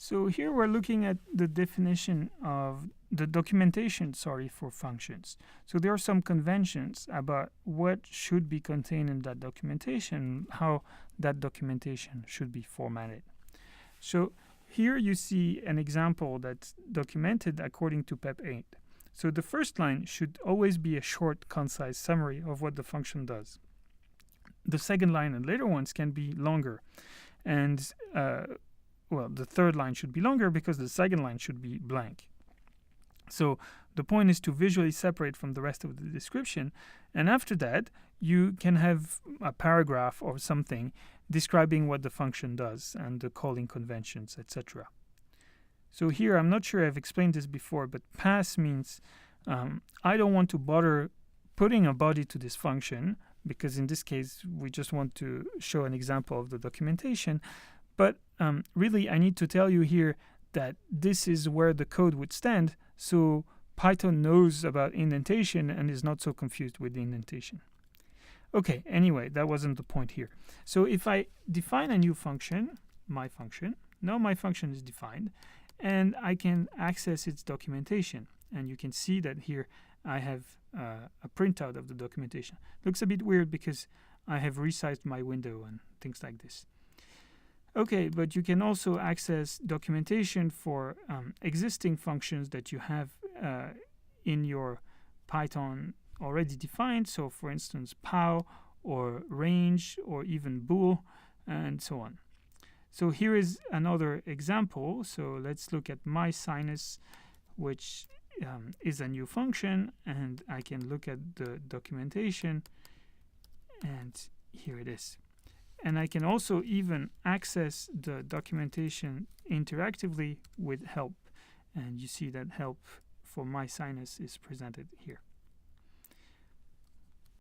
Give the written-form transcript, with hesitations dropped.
So here we're looking at the definition of the documentation, for functions. So there are some conventions about what should be contained in that documentation, how that documentation should be formatted. So here you see an example that's documented according to PEP 8. So the first line should always be a short, concise summary of what the function does. The second line and later ones can be longer. And the third line should be longer because the second line should be blank. So the point is to visually separate from the rest of the description. And after that, you can have a paragraph or something describing what the function does and the calling conventions, etc. So here, I'm not sure I've explained this before, but pass means I don't want to bother putting a body to this function, because in this case, we just want to show an example of the documentation. But really, I need to tell you here that this is where the code would stand, so Python knows about indentation and is not so confused with the indentation. Okay, anyway, that wasn't the point here. So if I define a new function, my function, now my function is defined, and I can access its documentation. And you can see that here I have a printout of the documentation. Looks a bit weird because I have resized my window and things like this. Okay, but you can also access documentation for existing functions that you have in your Python already defined. So for instance, pow or range or even bool and so on. So here is another example. So let's look at my sinus, which is a new function, and I can look at the documentation, and here it is. And I can also even access the documentation interactively with help. And you see that help for my sinus is presented here.